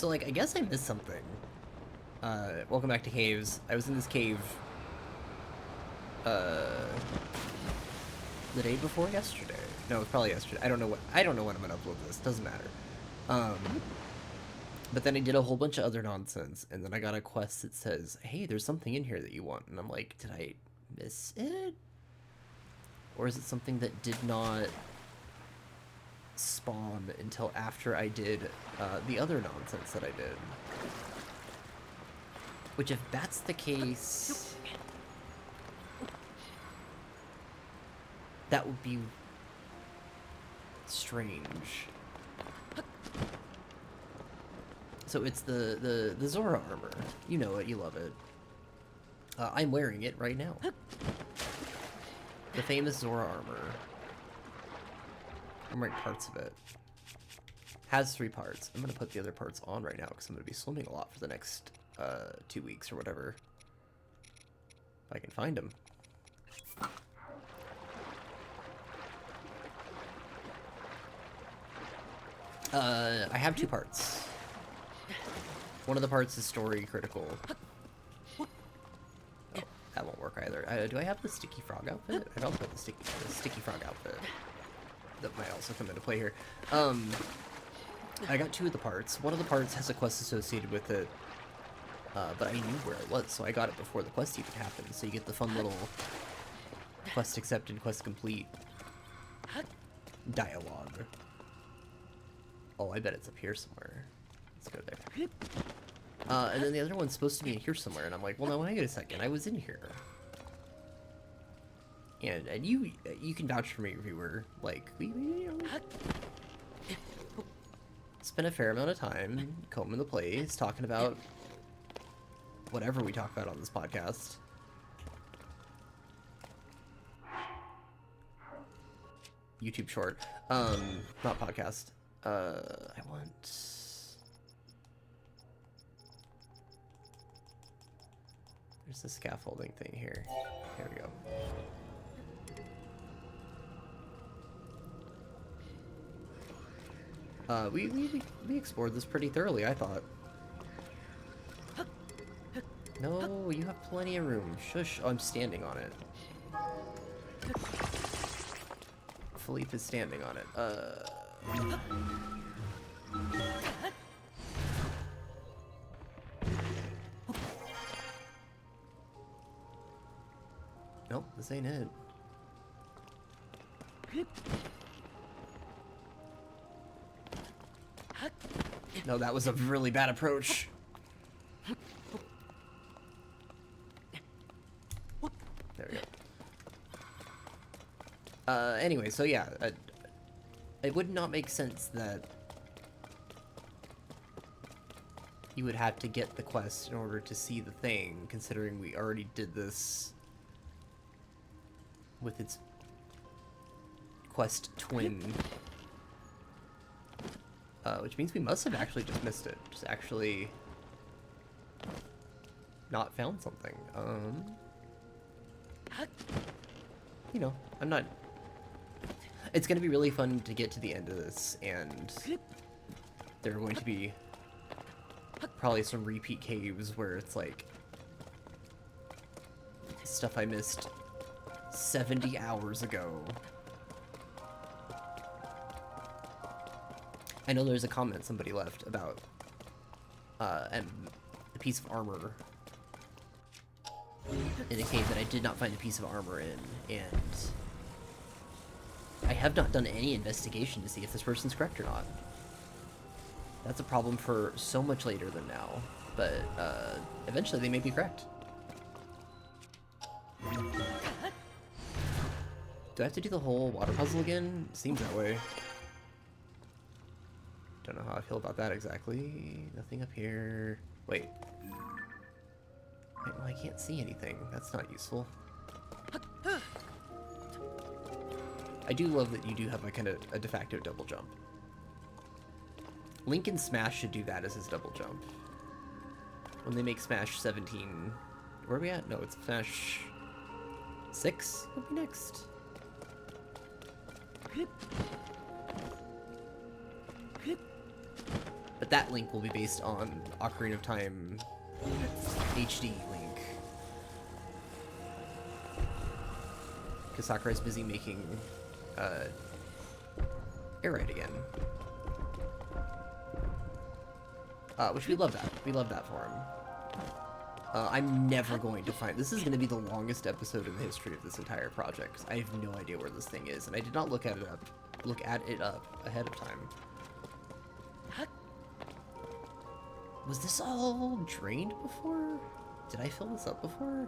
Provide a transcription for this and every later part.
So, like, I guess I missed something. Welcome back to caves. I was in this cave, uh, the day before yesterday. No, it was probably yesterday. I don't know when I'm gonna upload this. Doesn't matter. Um, but then I did a whole bunch of other nonsense, and then I got a quest that says, hey, there's something in here that you want. And I'm like, did I miss it? Or is it something that did not spawn until after I did the other nonsense that I did? Which, if that's the case, that would be strange. So it's the Zora armor. You know it, you love it. I'm wearing it right now. The famous Zora armor. I'm wearing parts of it. Has 3 parts. I'm gonna put the other parts on right now because I'm gonna be swimming a lot for the next 2 weeks or whatever. If I can find them. I have 2 parts. One of the parts is story critical. Oh, that won't work either. Do I have the sticky frog outfit? I also have the sticky frog outfit. That might also come into play here. I got 2 of the parts. One of the parts has a quest associated with it, but I knew where it was, so I got it before the quest even happened. So you get the fun little quest accepted, quest complete dialogue. Oh, I bet it's up here somewhere. Let's go there. And then the other one's supposed to be in here somewhere, and I'm like, well, no, wait a second, I was in here. And you can vouch for me, viewer. Like, we spent a fair amount of time combing the place, talking about whatever we talk about on this podcast. YouTube short. Not podcast. I want... There's the scaffolding thing here. Here we go. We explored this pretty thoroughly, I thought. No, you have plenty of room. Shush. Oh, I'm standing on it. Philippe is standing on it. Nope, this ain't it. No, that was a really bad approach. There we go. Anyway, so yeah, it would not make sense that you would have to get the quest in order to see the thing, considering we already did this with its quest twin. Which means we must have actually just missed it. Just actually not found something. You know, I'm not... It's gonna be really fun to get to the end of this, and there are going to be probably some repeat caves where it's like stuff I missed 70 hours ago. I know there's a comment somebody left about a piece of armor in a cave that I did not find a piece of armor in, and I have not done any investigation to see if this person's correct or not. That's a problem for so much later than now, but eventually they may be correct. Do I have to do the whole water puzzle again? Seems that way. Don't know how I feel about that exactly. Nothing up here. Wait. Well, I can't see anything. That's not useful. I do love that you do have like kind of a de facto double jump. Link in Smash should do that as his double jump. When they make Smash 17... Where are we at? No, it's Smash 6 will be next. But But that Link will be based on Ocarina of Time HD Link. Because Sakurai's busy making Air Ride again. Which we love that. We love that for him. I'm never going to find... This is going to be the longest episode in the history of this entire project. I have no idea where this thing is, and I did not look at it up ahead of time. Was this all drained before? Did I fill this up before?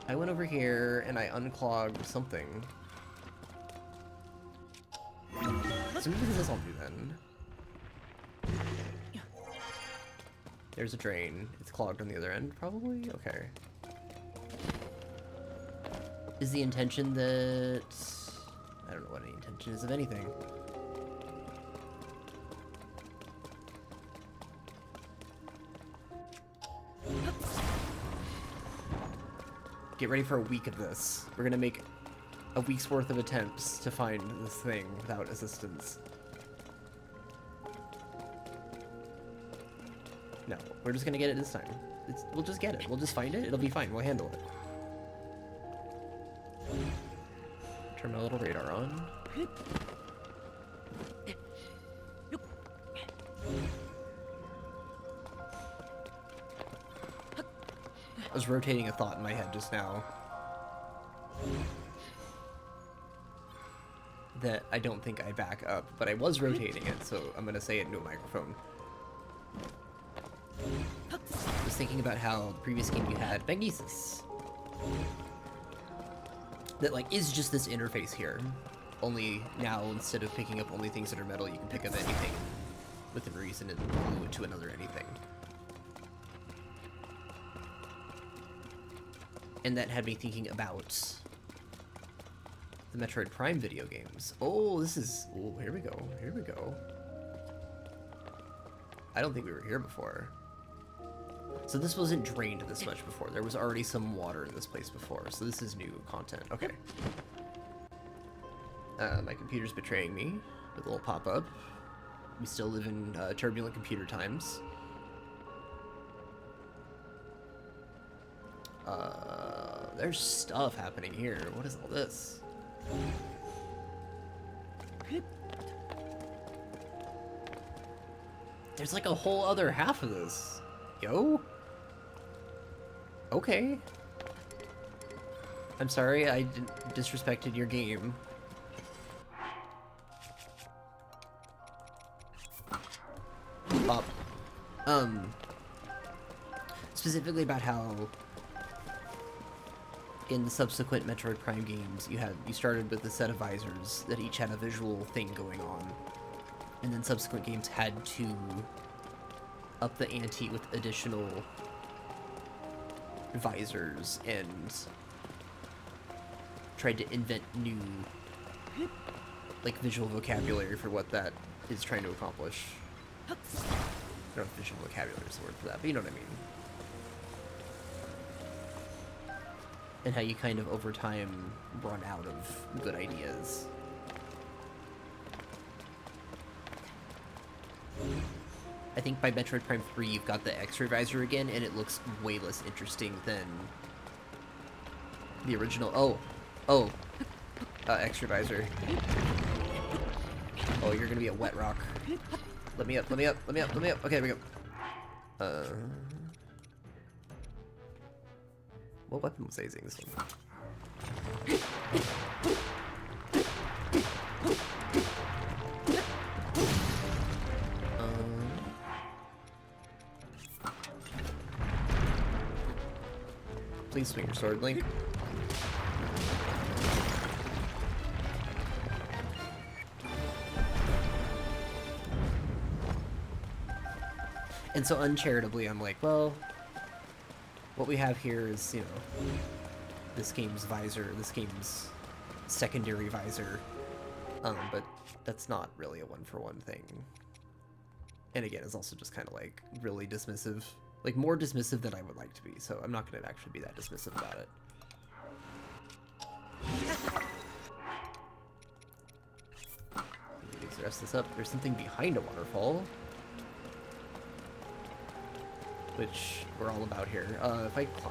I went over here and I unclogged something. So maybe this I'll do then. There's a drain. It's clogged on the other end, probably? Okay. Is the intention that... I don't know what any intention is of anything. Get ready for a week of this. We're gonna make a week's worth of attempts to find this thing without assistance. No, we're just gonna get it this time. We'll just get it. We'll just find it. It'll be fine. We'll handle it. Turn my little radar on. I was rotating a thought in my head just now that I don't think I back up, but I was rotating it, so I'm gonna say it into a microphone. I was thinking about how the previous game you had Magnesis. That, like, is just this interface here. Only now, instead of picking up only things that are metal, you can pick up anything within reason and glue it to another anything. And that had me thinking about the Metroid Prime video games. Oh, this is... Oh, here we go. Here we go. I don't think we were here before. So this wasn't drained this much before. There was already some water in this place before. So this is new content. Okay. My computer's betraying me with a little pop-up. We still live in turbulent computer times. There's stuff happening here. What is all this? There's like a whole other half of this. Yo? Okay. I'm sorry, I disrespected your game. Up. Specifically about how in the subsequent Metroid Prime games, you started with a set of visors that each had a visual thing going on, and then subsequent games had to up the ante with additional visors and tried to invent new, like, visual vocabulary for what that is trying to accomplish. I don't know if visual vocabulary is the word for that, but you know what I mean. And how you kind of, over time, run out of good ideas. I think by Metroid Prime 3, you've got the X-ray visor again, and it looks way less interesting than the original. X-ray visor. Oh, you're gonna be a wet rock. Let me up, let me up, let me up, let me up. Okay, there we go. What weapon was I using this one? Please swing your sword, Link. And so uncharitably, I'm like, well, what we have here is, you know, this game's visor, this game's secondary visor, but that's not really a one-for-one thing. And again, it's also just kind of, like, really dismissive. Like, more dismissive than I would like to be, so I'm not going to actually be that dismissive about it. dress this up. There's something behind a waterfall, which we're all about here.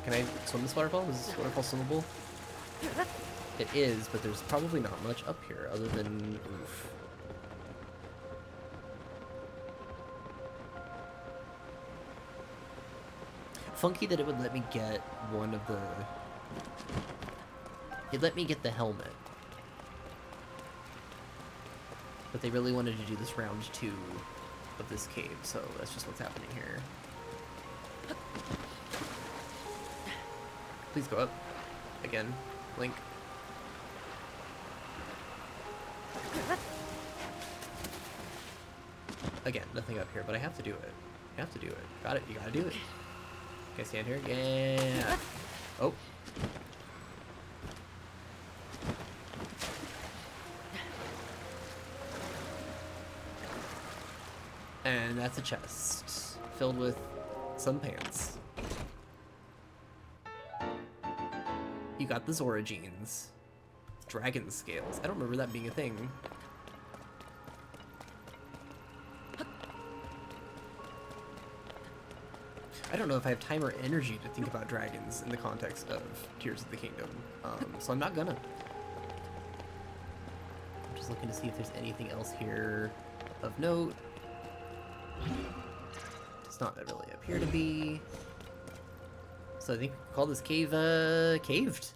Can I swim this waterfall? Is this waterfall swimmable? It is, but there's probably not much up here other than oof. Funky that it would let me get one of the... It let me get the helmet. But they really wanted to do this round 2 of this cave, so that's just what's happening here. Please go up. Again. Link. Again, nothing up here, but I have to do it. I have to do it. Got it, you gotta do it. Can I stand here? Yeah! Oh. And that's a chest filled with some pants. You got the Zora jeans. Dragon scales. I don't remember that being a thing. I don't know if I have time or energy to think about dragons in the context of Tears of the Kingdom, so I'm not gonna. I'm just looking to see if there's anything else here of note. Does not really appear to be. So I think we call this cave, caved.